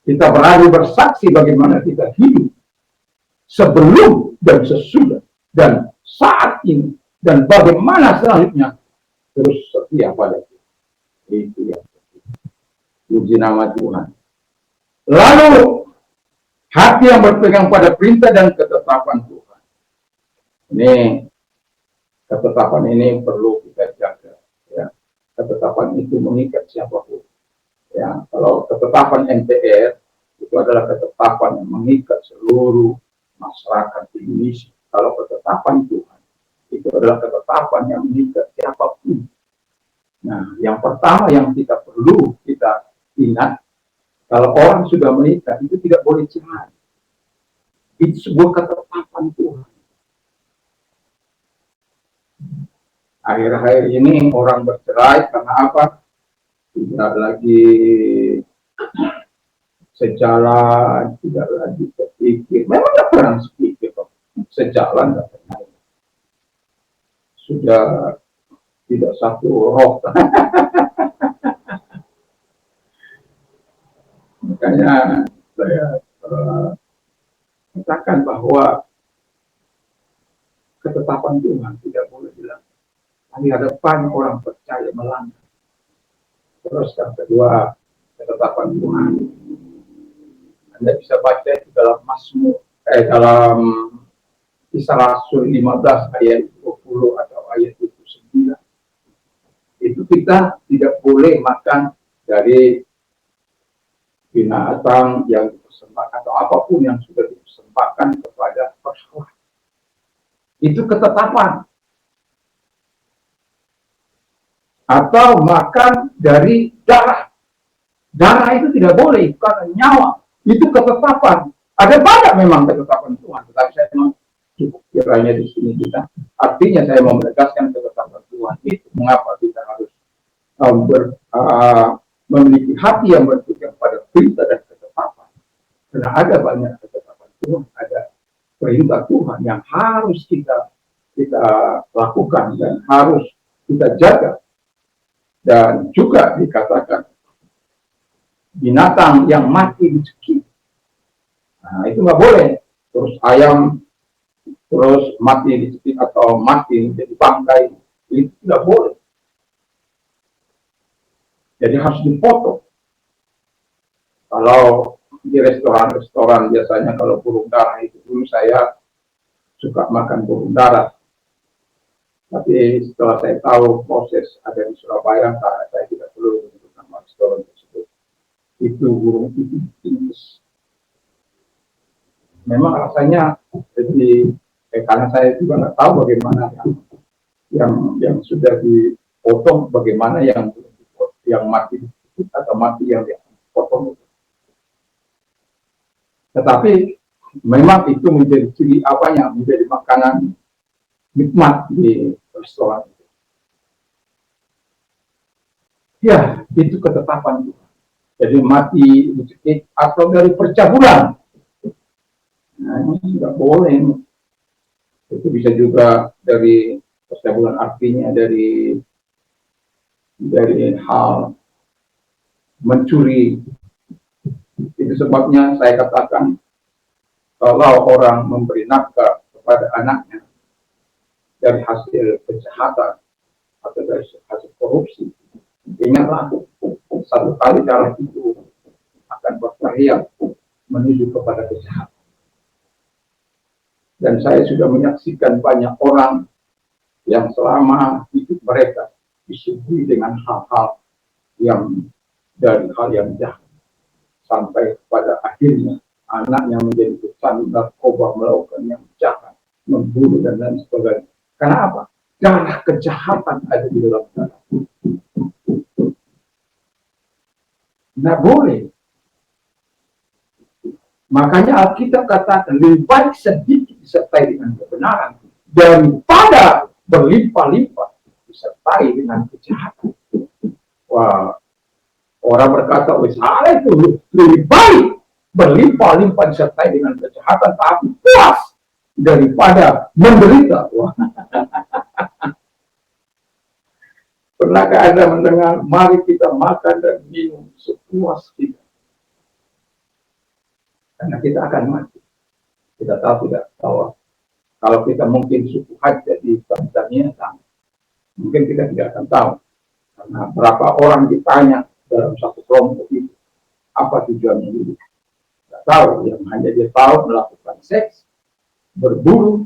Kita berani bersaksi bagaimana kita hidup sebelum dan sesudah dan saat ini dan bagaimana selanjutnya terus setia pada Tuhan. Itu yang puji nama Tuhan. Lalu hati yang berpegang pada perintah dan ketetapan Tuhan. Ini ketetapan ini perlu kita jaga. Ya. Ketetapan itu mengikat siapapun. Ya, kalau ketetapan MPR itu adalah ketetapan yang mengikat seluruh masyarakat Indonesia. Kalau ketetapan Tuhan itu adalah ketetapan yang mengikat siapapun. Nah, yang pertama yang kita perlu kita ingat, kalau orang sudah menikah itu tidak boleh cerai. Itu sebuah ketetapan Tuhan. Akhir-akhir ini orang bercerai karena apa? Tidak lagi sejalan, tidak lagi berpikir. Memang tidak pernah berpikir kok. Sejalan tidak pernah. Sudah tidak satu roh. Makanya saya katakan bahwa ketetapan Tuhan tidak boleh dilanggar. Di hadapan orang percaya melanggar. Terus yang kedua, ketetapan Tuhan. Anda bisa baca itu dalam Mazmur, dalam Kisah Rasul 15 ayat 20 atau ayat 29. Itu kita tidak boleh makan dari binatang yang dipersembahkan atau apapun yang sudah dipersembahkan kepada berhala. Itu ketetapan. Atau makan dari darah. Darah itu tidak boleh, karena nyawa. Itu ketetapan. Ada banyak memang ketetapan Tuhan, tetapi saya mau cukup kiranya di sini kita. Artinya saya mau menegaskan ketetapan Tuhan itu. Mengapa kita harus memiliki hati yang berpegang pada perintah dan ketetapan. Karena ada banyak ketetapan Tuhan, ada perintah Tuhan yang harus kita lakukan dan harus kita jaga. Dan juga dikatakan binatang yang mati dicekik. Nah, itu nggak boleh. Terus ayam terus mati dicekik atau mati jadi bangkai, itu tidak boleh. Jadi harus dipotong. Kalau di restoran biasanya kalau burung darah itu, dulu saya suka makan burung darah. Tapi setelah saya tahu proses ada di Surabaya, saya tidak perlu menyebut nama restoran tersebut. Itu burung itu tikus. Memang rasanya jadi karena saya juga nggak tahu bagaimana yang sudah dipotong, bagaimana yang mati atau mati yang dipotong. Tetapi memang itu menjadi ciri apanya, menjadi makanan nikmat di restoran. Ya, itu ketetapan Tuhan. Jadi mati dicekik atau dari percabulan. Nah, ini tidak boleh. Itu bisa juga dari percabulan, artinya dari hal mencuri. Itu sebabnya saya katakan kalau orang memberi nafkah kepada anaknya dari hasil kejahatan atau dari hasil korupsi, ingatlah satu kali darah itu akan berteriak menuju kepada kejahatan. Dan saya sudah menyaksikan banyak orang yang selama hidup mereka disuguhi dengan hal-hal yang dari hal yang jahat, sampai pada akhirnya anaknya menjadi pecandu narkoba, melakukan yang jahat, membunuh dan lain sebagainya. Karena apa? Darah kejahatan ada di dalam darah. Nggak boleh. Makanya Alkitab katakan lebih baik sedikit disertai dengan kebenaran daripada berlimpah-limpah disertai dengan kejahatan. Wah, orang berkata, salah itu, lebih baik berlimpah-limpah disertai dengan kejahatan tapi puas daripada menderita. Wah. Pernahkah Anda mendengar, mari kita makan dan minum sepuas kita? Karena kita akan mati. Kita tahu tidak bahwa kalau kita mungkin suku hajat di Tanzania, mungkin kita tidak akan tahu. Karena berapa orang ditanya dalam satu kelompok itu, apa tujuannya hidup? Tidak tahu, yang hanya dia tahu melakukan seks, berburu,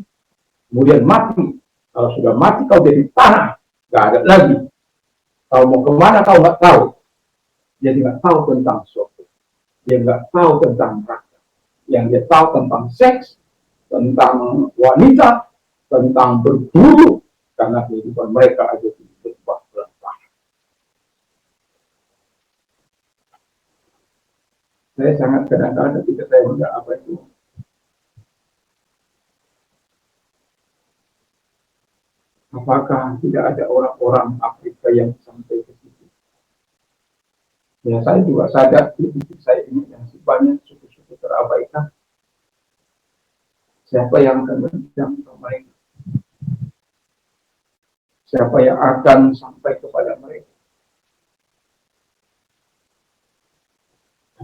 kemudian mati. Kalau sudah mati, kau jadi tanah, nggak ada lagi. Kau mau kemana, kau nggak tahu. Dia nggak tahu tentang surga. Dia nggak tahu tentang neraka. Yang dia tahu tentang seks, tentang wanita, tentang berburu, karena kehidupan mereka ada di sebuah belakang. Saya sangat kadang-kadang ketika saya mendengar apa itu, apakah tidak ada orang-orang Afrika yang sampai ke situ? Ya, saya juga sadar di titik saya ini yang banyak suku-suku terabaikan. Siapa yang akan menjangkau mereka? Siapa yang akan sampai kepada mereka?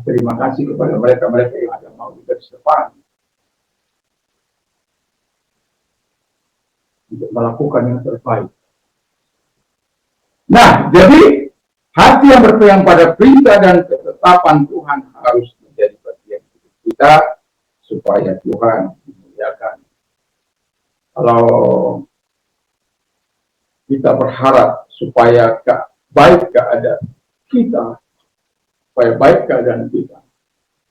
Terima kasih kepada mereka-mereka yang ada mau di garis depan untuk melakukan yang terbaik. Nah, jadi hati yang berpegang pada perintah dan ketetapan Tuhan harus menjadi bagian hidup kita supaya Tuhan memuliakan. Kalau kita berharap supaya baik keadaan kita, supaya baik keadaan kita,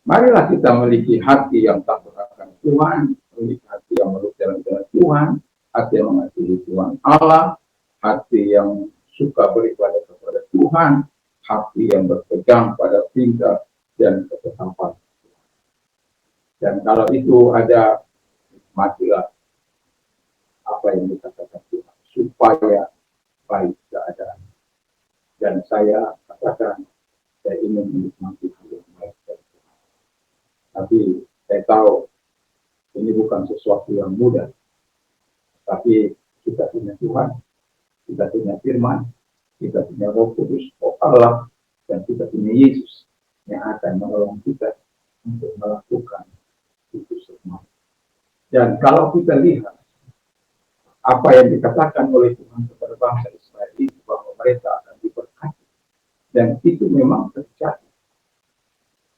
Marilah kita memiliki hati yang takut akan Tuhan, memiliki hati yang menurut jalan Tuhan, hati yang mengasihi Tuhan Allah, hati yang suka beribadah kepada Tuhan, hati yang berpegang pada perintah dan ketetapan. Dan kalau itu ada, matilah apa yang dikatakan Tuhan, supaya baik keadaan. Dan saya katakan, saya ingin menikmati hal yang baik dari Tuhan. Tapi saya tahu ini bukan sesuatu yang mudah. Tapi kita punya Tuhan, kita punya firman, kita punya Roh Kudus, Allah, dan kita punya Yesus yang akan menolong kita untuk melakukan itu semua. Dan kalau kita lihat apa yang dikatakan oleh Tuhan kepada bangsa Israel ini, bahwa mereka akan diberkati, dan itu memang terjadi.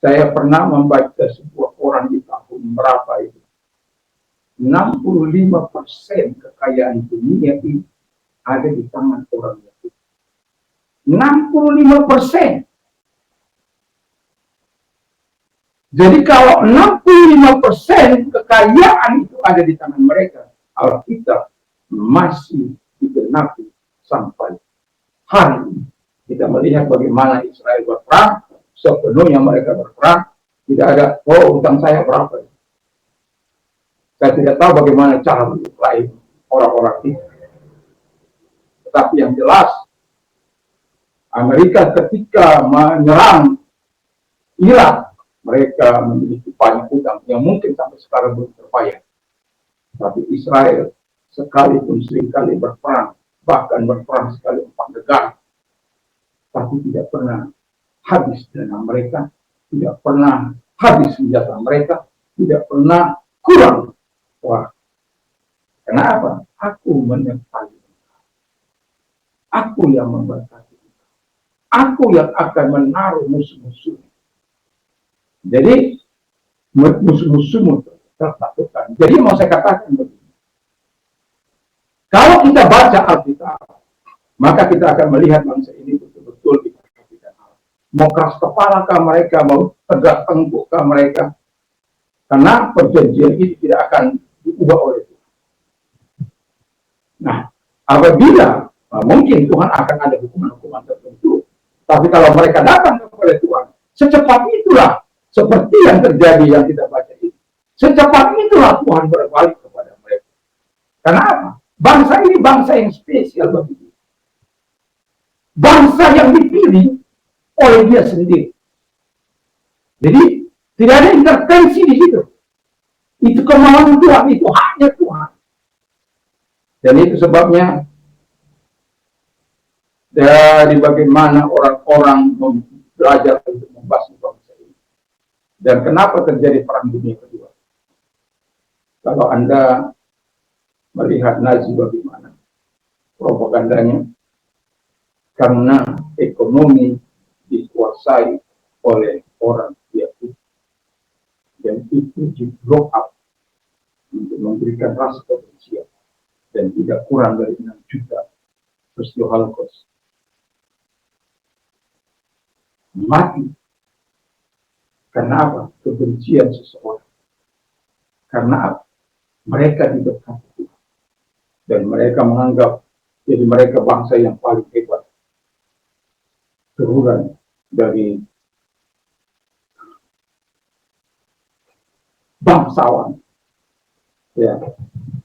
Saya pernah membaca sebuah koran di tahun berapa itu, 65% kekayaan dunia ini ada di tangan orang Yahudi. 65%. Jadi kalau 65% kekayaan itu ada di tangan mereka, Alkitab masih digenapi sampai hari ini. Kita melihat bagaimana Israel berperang, sepenuhnya mereka berperang, tidak ada, utang saya berapa. Saya tidak tahu bagaimana cara menyuplai orang-orang itu. Tetapi yang jelas, Amerika ketika menyerang Irak, mereka memiliki banyak utang yang mungkin sampai sekarang belum terbayar. Tapi Israel sekalipun seringkali berperang, bahkan berperang sekali 4 negara, tapi tidak pernah habis dana mereka, tidak pernah habis senjata mereka, tidak pernah kurang. Wah, kenapa? Aku menyertai. Aku yang memberkati. Aku yang akan menaruh musuh-musuh. Jadi musuh-musuhmu tertakutkan. Jadi mau saya katakan begini. Kalau kita baca Alkitab, maka kita akan melihat bangsa ini betul-betul diperhatikan Allah. Mau keras kepalakah mereka, mau tegak tengkukkah mereka? Karena perjanjian ini tidak akan diubah oleh Tuhan. Nah, apabila mungkin Tuhan akan ada hukuman-hukuman tertentu, tapi kalau mereka datang kepada Tuhan, secepat itulah seperti yang terjadi yang kita baca ini. Secepat itulah Tuhan berbalik kepada mereka. Karena apa? Bangsa ini bangsa yang spesial bagi dia. Bangsa yang dipilih oleh dia sendiri. Jadi tidak ada intervensi di situ. Itu kemauan Tuhan, itu haknya Tuhan. Dan itu sebabnya dari bagaimana orang-orang belajar untuk membasmi bangsa ini. Dan kenapa terjadi perang dunia kedua? Kalau Anda melihat Nazi bagaimana propagandanya, karena ekonomi dikuasai oleh orang Yahudi, dan itu di-blow up untuk memberikan rasa kebencian, dan tidak kurang dari 6 juta peristiwa Holocaust mati. Karena apa? Kebencian seseorang. Karena apa? Mereka diberkati Tuhan, dan mereka menganggap jadi mereka bangsa yang paling hebat, turunan dari bangsawan. Ya,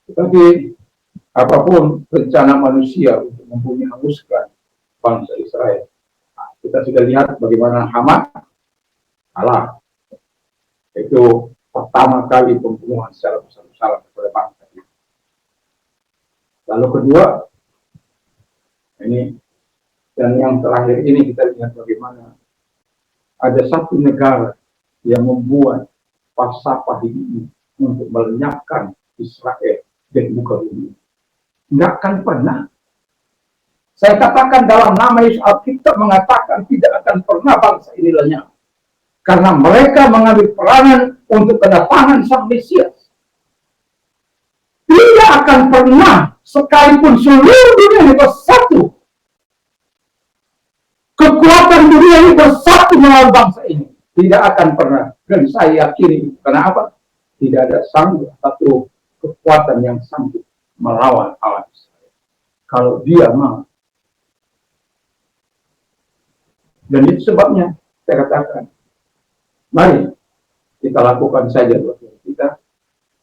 tetapi apapun rencana manusia untuk membunuh hanguskan bangsa Israel, kita sudah lihat bagaimana Hamas kalah. Itu pertama kali pembunuhan secara besar-besaran kepada bangsa ini. Lalu kedua, ini dan yang terakhir ini kita lihat bagaimana ada satu negara yang membuat falsafah ini untuk melenyapkan Israel dari muka bumi. Nggak akan pernah. Saya katakan dalam nama Yesus, Alkitab mengatakan tidak akan pernah bangsa ini lenyap. Karena mereka mengambil peranan untuk kedatangan Sang Mesias. Tidak akan pernah, sekalipun seluruh dunia ini bersatu, kekuatan dunia ini bersatu melawan bangsa ini, tidak akan pernah Dan saya yakini, karena apa? Tidak ada satu kekuatan yang sanggup melawan Allah Israel. Kalau dia mau. Dan itu sebabnya saya katakan, mari kita lakukan saja buat kita,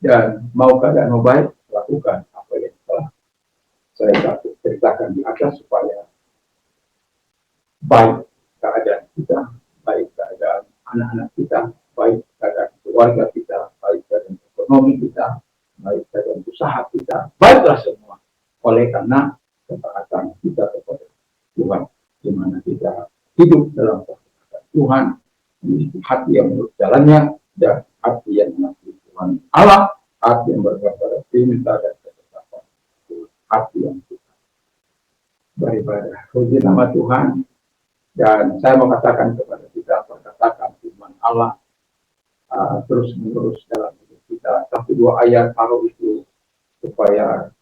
dan mau keadaan mau baik, lakukan apa yang telah saya ceritakan di atas supaya baik keadaan kita, baik keadaan anak-anak kita, baik keadaan keluarga kita, baik keadaan ekonomi kita, baik keadaan usaha kita, baiklah semua. Oleh karena ketaatan kita kepada Tuhan, di mana kita hidup dalam ketaatan Tuhan, memiliki hati yang menurut jalannya, dan hati yang mengasihi Tuhan Allah, hati yang bergerak pada perintah dan ketetapan, hati yang suka beribadah. Puji nama Tuhan. Dan saya mau katakan kepada kita, perkatakan firman Allah terus menerus dalam hidup kita. 1-2 ayat taruh itu supaya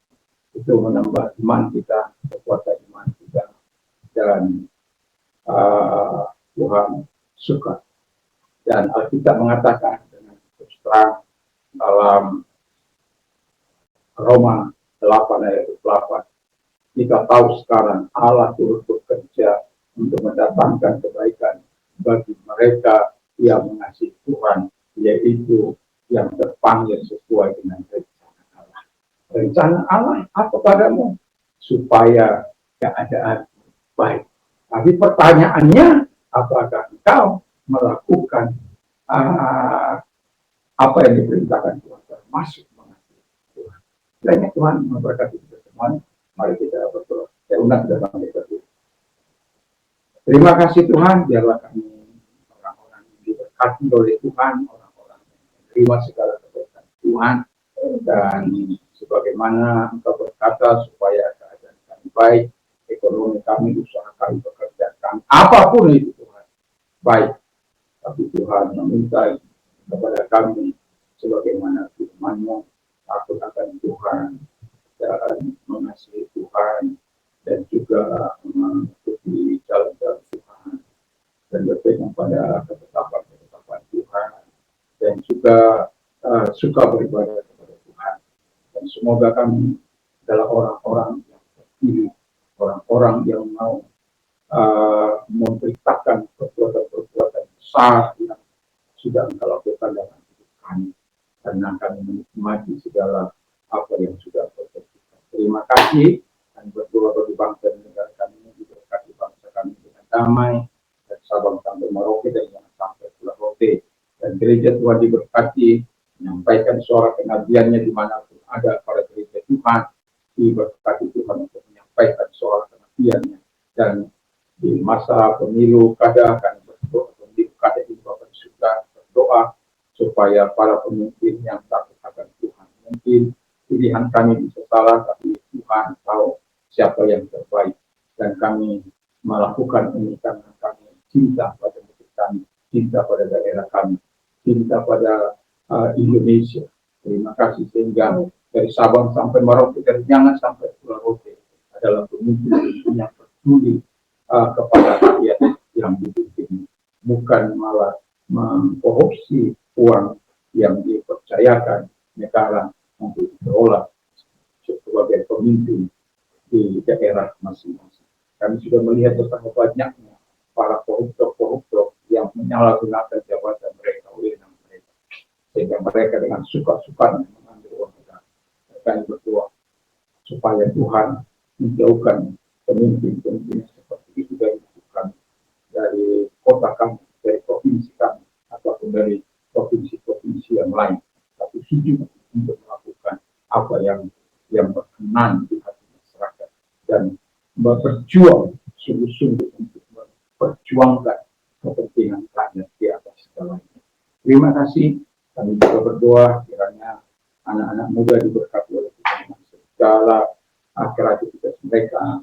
itu menambah iman kita, kekuatan iman kita, dan Tuhan suka. Dan Alkitab mengatakan dengan terus terang dalam Roma 8 ayat 28, kita tahu sekarang Allah turut bekerja untuk mendatangkan kebaikan bagi mereka yang mengasihi Tuhan, yaitu yang terpanggil sesuai dengan rencana Allah. Rencana Allah apa padamu? Supaya keadaan baik. Tapi pertanyaannya, apakah engkau melakukan apa yang diperintahkan Tuhan, termasuk mengasihi Tuhan? Kiranya Tuhan memberkati kita semua. Mari kita berdoa. Saya undang ke dalam kita. Terima kasih Tuhan, biarlah kami orang-orang yang diberkati oleh Tuhan, orang-orang yang menerima segala kebaikan Tuhan, dan sebagaimana Engkau berkata supaya keadaan kami baik, ekonomi kami, usaha kami, pekerjaan kami, apapun itu Tuhan, baik. Tapi Tuhan meminta kepada kami sebagaimana firman-Mu, takut akan Tuhan dan mengasihi Tuhan, dan juga mengikuti jalan-jalan Tuhan, dan berpegang pada ketetapan-ketetapan Tuhan, dan juga suka beribadah kepada Tuhan. Dan semoga kami adalah orang-orang yang terpilih, orang-orang yang mau memberitakan perbuatan-perbuatan besar yang sudah Engkau lakukan dalam hidup kami, karena kami menikmati segala apa yang sudah Engkau berikan. Terima kasih, dan berdoa bagi bangsa dan negara kami, diberkati bangsa kami dengan damai, dan Sabang sampai Merauke dan jangan sampai Pulau Rote, dan gereja Tuhan diberkati, menyampaikan suara kenabiannya dimanapun ada pada gereja Tuhan, diberkati Tuhan untuk menyampaikan suara kenabiannya. Dan di masa pemilu kada akan berdoa, pemilu kada ini Bapak suka berdoa supaya para pemimpin yang takut akan Tuhan, mungkin pilihan kami bisa salah, tapi Tuhan tahu siapa yang terbaik, dan kami melakukan ini karena kami cinta pada negeri kami, cinta pada daerah kami, cinta pada Indonesia. Terima kasih, sehingga dari Sabang sampai Merauke, dari jangan sampai Pulau Rote adalah pemimpin yang peduli kepada rakyat yang dipimpin, bukan malah mengkorupsi uang yang dipercayakan negara untuk dikelola sebagai pemimpin di daerah masing-masing. Kami sudah melihat betapa banyaknya para koruptor-koruptor yang menyalahgunakan jabatan mereka, wewenang mereka, sehingga mereka dengan suka-sukanya mengambil uang negara. Kami berdoa supaya Tuhan menjauhkan pemimpin-pemimpin seperti itu dari kami, dari kota kami, dari provinsi kami, ataupun dari provinsi-provinsi yang lain, tapi hidup untuk melakukan apa yang berkenan di hati masyarakat, dan berjuang sungguh-sungguh untuk memperjuangkan kepentingan rakyat di atas segalanya. Terima kasih. Kami juga berdoa kiranya anak-anak muda diberkati oleh Tuhan segala kreativitas mereka.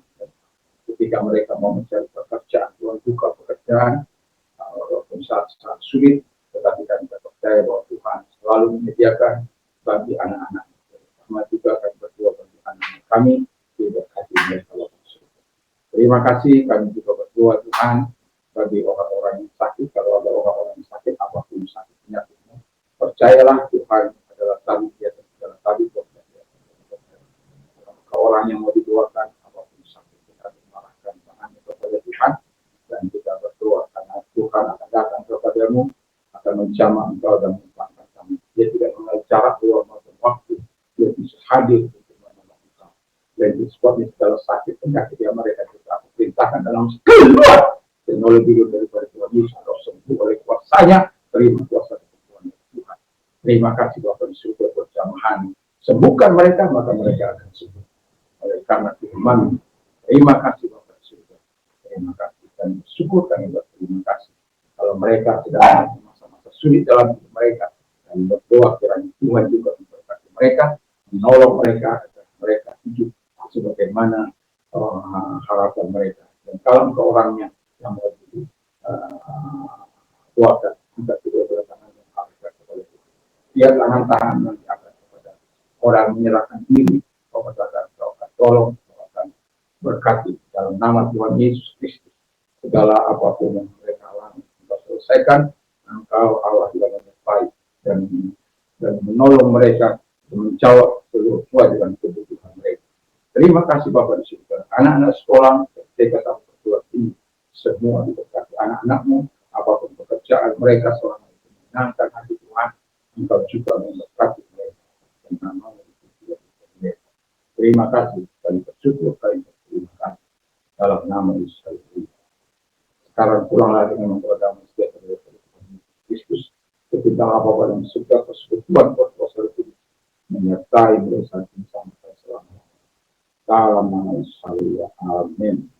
Ketika mereka mau mencari pekerjaan, Tuhan buka pekerjaan, walaupun saat sulit, tetapi kami percaya bahwa Tuhan selalu menyediakan bagi anak-anak. Sama juga kami berdoa bagi anak-anak kami, diberkati mereka. Terima kasih. Kami juga berdoa Tuhan bagi orang-orang yang sakit, kalau ada orang-orang yang sakit, apapun sakitnya, percayalah Tuhan adalah tabib di atas segala tabib. Orang yang mau didoakan apapun sakit kita menyerahkan tangannya kepada Tuhan dan kita berdoa karena Tuhan akan datang kepadamu, akan menjamah engkau dan melapangkan tangan. Dia tidak mengenal jarak, ruang maupun waktu. Dia bisa hadir untuk menolong engkau. Dan itu sebabnya segala sakit penyakit yang mereka kita perintahkan dalam keluar teknologi daripada Tuhan Yesus, atau sembuh oleh kuasanya. Terima kuasa kesembuhan Tuhan. Terima kasih Bapak di surga berjamahan. Sembuhkan mereka, maka mereka akan sembuh. Oleh karena firman, terima kasih Bapak di surga. Terima kasih dan bersyukur kami berterima kasih. Kalau mereka sedang masa-masa sulit dalam hidup mereka, dan berdoa kiranya Tuhan juga memberkati mereka, menolong mereka agar mereka hidup sebagaimana harapan mereka. Dan kalau engkau orangnya yang mau doakan, kita kedua-dua tangan yang angkat kepada Tuhan. Biar tangan yang diangkat kepada orang menyerahkan diri kepada engkau, tolong akan berkati dalam nama Tuhan Yesus Kristus. Segala apapun yang mereka alami, kita selesaikan. Engkau Allah yang baik dan menolong mereka menjawab seluruh kewajiban kebutuhan mereka. Terima kasih Bapak di surga. Anak-anak sekolah, TK sampai perguruan tinggi, semua diberkati. Anak-anakmu, apapun pekerjaan mereka selama itu menyenangkan hati Tuhan, Engkau juga memberkati mereka. Dan nama-Mu dipuji mereka. Terima kasih, kami bersyukur, kami berterima kasih dalam nama Yesus Kristus. Sekarang pulanglah dengan membawa damai sejahtera dari Tuhan Yesus Kristus. Ketika apa-apa yang sudah persekutuan kuasa Roh Kudus menyertai bersama sampai selama. Dalam nama Yesus, amin.